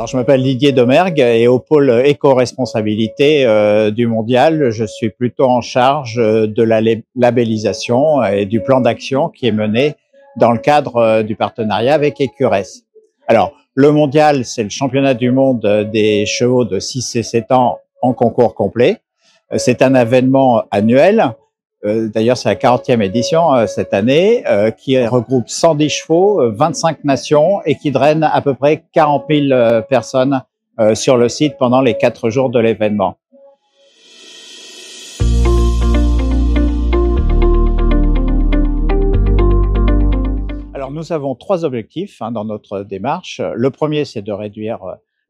Alors, je m'appelle Didier Domergue et au pôle éco-responsabilité du mondial, je suis plutôt en charge de la labellisation et du plan d'action qui est mené dans le cadre du partenariat avec Écurès. Alors, le mondial, c'est le championnat du monde des chevaux de 6 et 7 ans en concours complet. C'est un événement annuel. D'ailleurs, c'est la 40e édition cette année, qui regroupe 110 chevaux, 25 nations et qui draine à peu près 40 000 personnes sur le site pendant les 4 jours de l'événement. Alors, nous avons 3 objectifs dans notre démarche. Le premier, c'est de réduire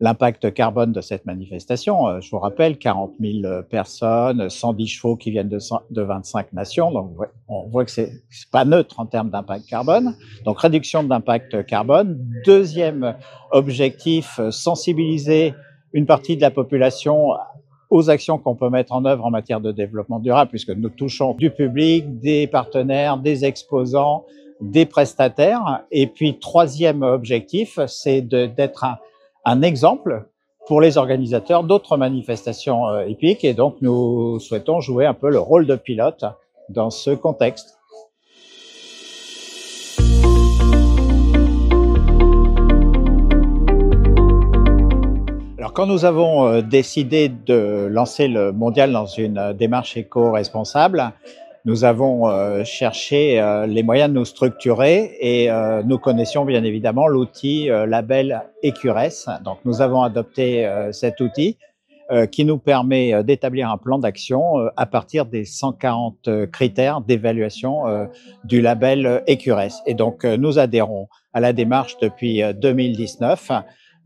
l'impact carbone de cette manifestation. Je vous rappelle, 40 000 personnes, 110 chevaux qui viennent de 25 nations. Donc, on voit que c'est pas neutre en termes d'impact carbone. Donc, réduction de l'impact carbone. Deuxième objectif, sensibiliser une partie de la population aux actions qu'on peut mettre en œuvre en matière de développement durable, puisque nous touchons du public, des partenaires, des exposants, des prestataires. Et puis, troisième objectif, c'est d'être un exemple pour les organisateurs d'autres manifestations hippiques, et donc nous souhaitons jouer un peu le rôle de pilote dans ce contexte. Alors, quand nous avons décidé de lancer le mondial dans une démarche éco-responsable, nous avons cherché les moyens de nous structurer et nous connaissions bien évidemment l'outil label Écurès. Donc, nous avons adopté cet outil qui nous permet d'établir un plan d'action à partir des 140 critères d'évaluation du label Écurès. Et donc, nous adhérons à la démarche depuis 2019.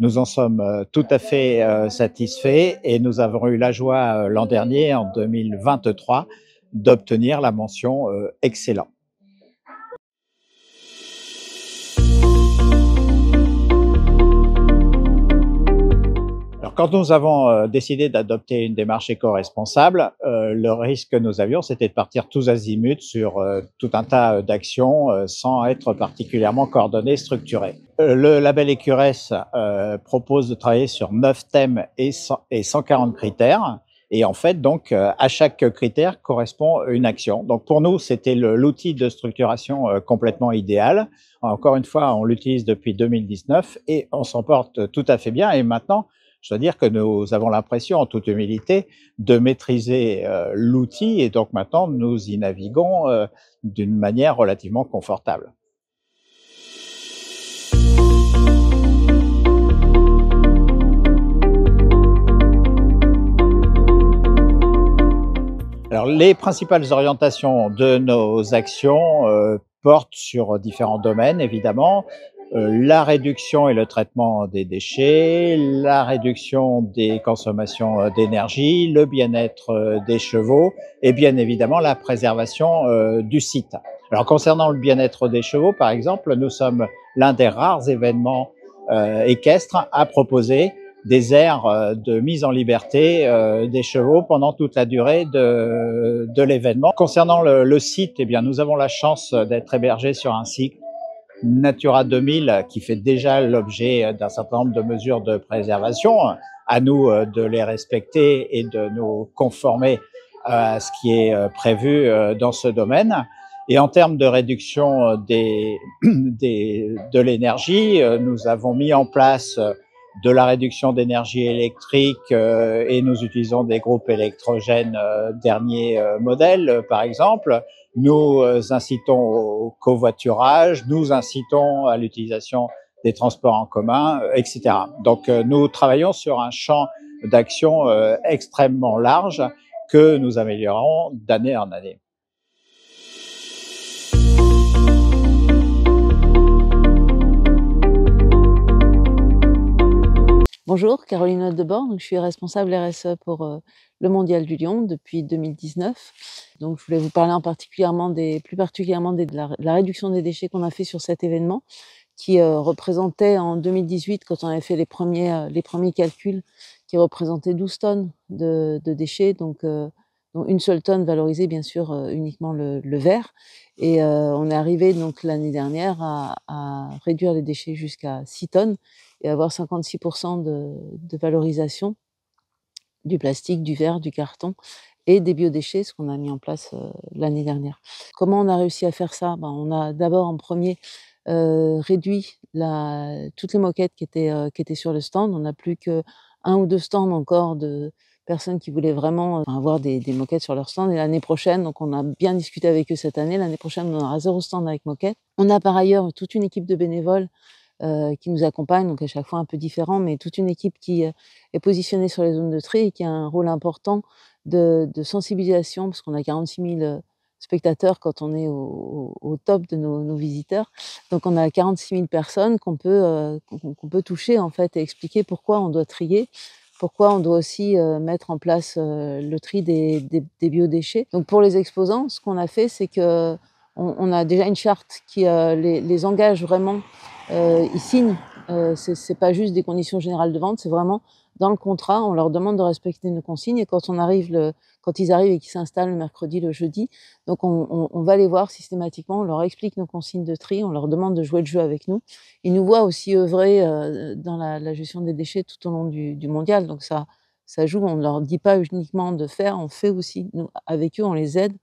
Nous en sommes tout à fait satisfaits et nous avons eu la joie l'an dernier, en 2023, d'obtenir la mention excellent. Alors, quand nous avons décidé d'adopter une démarche éco-responsable, le risque que nous avions, c'était de partir tous azimuts sur tout un tas d'actions sans être particulièrement coordonnés, structurés. Le label Écurès propose de travailler sur 9 thèmes et 140 critères. Et en fait, donc, à chaque critère correspond une action. Donc, pour nous, c'était l'outil de structuration complètement idéal. Encore une fois, on l'utilise depuis 2019 et on s'en porte tout à fait bien. Et maintenant, je dois dire que nous avons l'impression, en toute humilité, de maîtriser l'outil. Et donc, maintenant, nous y naviguons d'une manière relativement confortable. Alors, les principales orientations de nos actions portent sur différents domaines, évidemment. La réduction et le traitement des déchets, la réduction des consommations d'énergie, le bien-être des chevaux et bien évidemment la préservation du site. Alors, concernant le bien-être des chevaux, par exemple, nous sommes l'un des rares événements équestres à proposer des aires de mise en liberté des chevaux pendant toute la durée de l'événement. Concernant le site, eh bien, nous avons la chance d'être hébergés sur un site Natura 2000 qui fait déjà l'objet d'un certain nombre de mesures de préservation. À nous de les respecter et de nous conformer à ce qui est prévu dans ce domaine. Et en termes de réduction de l'énergie, nous avons mis en place de la réduction d'énergie électrique et nous utilisons des groupes électrogènes dernier modèle, par exemple. Nous incitons au covoiturage, nous incitons à l'utilisation des transports en commun, etc. Donc, nous travaillons sur un champ d'action extrêmement large que nous améliorons d'année en année. Bonjour, Caroline Aldebord, je suis responsable RSE pour le Mondial du Lion depuis 2019. Donc, je voulais vous parler plus particulièrement de la réduction des déchets qu'on a fait sur cet événement, qui représentait en 2018, quand on avait fait les premiers calculs, qui représentait 12 tonnes de déchets. Donc donc une seule tonne valorisée bien sûr, uniquement le verre et on est arrivé donc l'année dernière à réduire les déchets jusqu'à 6 tonnes et avoir 56 de valorisation du plastique, du verre, du carton et des biodéchets, ce qu'on a mis en place, l'année dernière. Comment on a réussi à faire ça? Ben, on a d'abord en premier réduit toutes les moquettes qui étaient sur le stand. On n'a plus qu'1 ou 2 stands encore de personnes qui voulaient vraiment, avoir des moquettes sur leur stand et l'année prochaine donc on a bien discuté avec eux cette année, l'année prochaine on aura 0 stand avec moquette. On a par ailleurs toute une équipe de bénévoles qui nous accompagnent, donc à chaque fois un peu différents, mais toute une équipe qui, est positionnée sur les zones de tri et qui a un rôle important de sensibilisation parce qu'on a 46 000, spectateurs quand on est au top de nos visiteurs. Donc on a 46 000 personnes qu'on peut toucher en fait et expliquer pourquoi on doit trier, pourquoi on doit aussi, mettre en place, le tri des biodéchets. Donc pour les exposants, ce qu'on a fait, c'est qu'on a déjà une charte qui, les engage vraiment, ils signent, c'est pas juste des conditions générales de vente, c'est vraiment dans le contrat, on leur demande de respecter nos consignes et quand ils arrivent et qu'ils s'installent le mercredi, le jeudi, donc on va les voir systématiquement, on leur explique nos consignes de tri, on leur demande de jouer le jeu avec nous. Ils nous voient aussi œuvrer, dans la gestion des déchets tout au long du mondial, donc ça joue. On ne leur dit pas uniquement de faire, on fait aussi. Nous, avec eux, on les aide,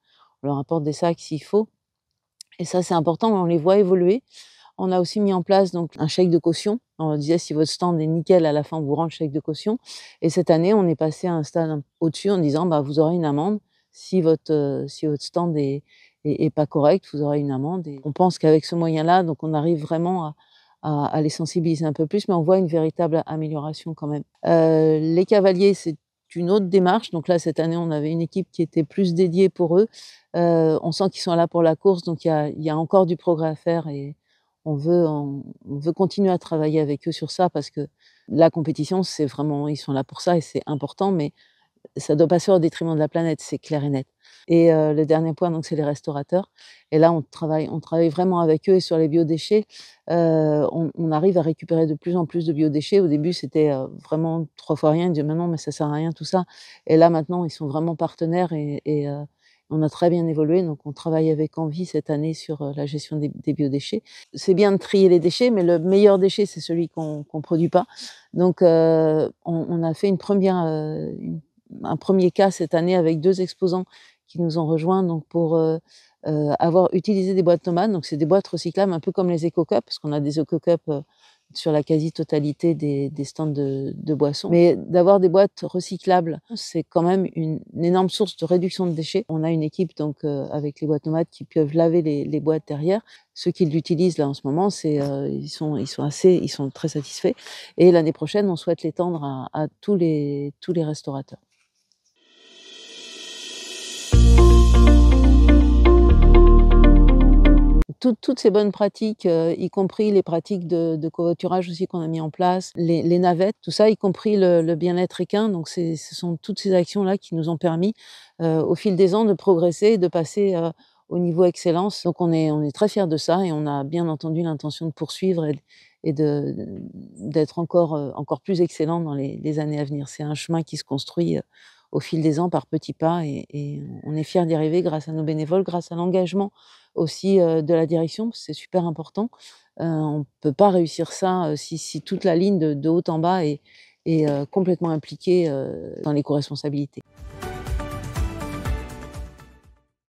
on leur apporte des sacs s'il faut et ça, c'est important, on les voit évoluer. On a aussi mis en place donc un chèque de caution. On disait si votre stand est nickel, à la fin, on vous rend le chèque de caution. Et cette année, on est passé à un stade au-dessus en disant bah, vous aurez une amende. Si votre stand est pas correct, vous aurez une amende. Et on pense qu'avec ce moyen-là, donc on arrive vraiment à les sensibiliser un peu plus, mais on voit une véritable amélioration quand même. Les cavaliers, c'est une autre démarche. Donc là, cette année, on avait une équipe qui était plus dédiée pour eux. On sent qu'ils sont là pour la course, donc il y a encore du progrès à faire et on veut continuer à travailler avec eux sur ça parce que la compétition, c'est vraiment ils sont là pour ça et c'est important, mais ça doit pas se faire au détriment de la planète, c'est clair et net. Et le dernier point, donc c'est les restaurateurs et là, on travaille vraiment avec eux et sur les biodéchets, on arrive à récupérer de plus en plus de biodéchets. Au début, c'était, vraiment 3 fois rien, ils disaient: «Mais non, mais ça sert à rien tout ça» et là, maintenant, ils sont vraiment partenaires et on a très bien évolué, donc on travaille avec envie cette année sur, la gestion des biodéchets. C'est bien de trier les déchets, mais le meilleur déchet, c'est celui qu'on produit pas. Donc on a fait un premier cas cette année avec 2 exposants qui nous ont rejoints donc pour, avoir utilisé des boîtes tomates. Donc c'est des boîtes recyclables un peu comme les Eco-Cups, parce qu'on a des Eco-Cups, sur la quasi-totalité des stands de boissons. Mais d'avoir des boîtes recyclables, c'est quand même une énorme source de réduction de déchets. On a une équipe donc avec les boîtes tomates qui peuvent laver les boîtes derrière. Ceux qui l'utilisent là en ce moment, ils sont très satisfaits et l'année prochaine, on souhaite l'étendre à tous les restaurateurs. Toutes ces bonnes pratiques, y compris les pratiques de covoiturage aussi qu'on a mis en place, les navettes, tout ça, y compris le bien-être équin. Donc ce sont toutes ces actions-là qui nous ont permis, au fil des ans de progresser et de passer, au niveau excellence. Donc on est très fiers de ça et on a bien entendu l'intention de poursuivre et d'être encore plus excellent dans les années à venir. C'est un chemin qui se construit, au fil des ans par petits pas et on est fiers d'y arriver grâce à nos bénévoles, grâce à l'engagement aussi, de la direction, parce que c'est super important. On peut pas réussir ça, si toute la ligne de haut en bas est complètement impliquée, dans l'éco-responsabilité.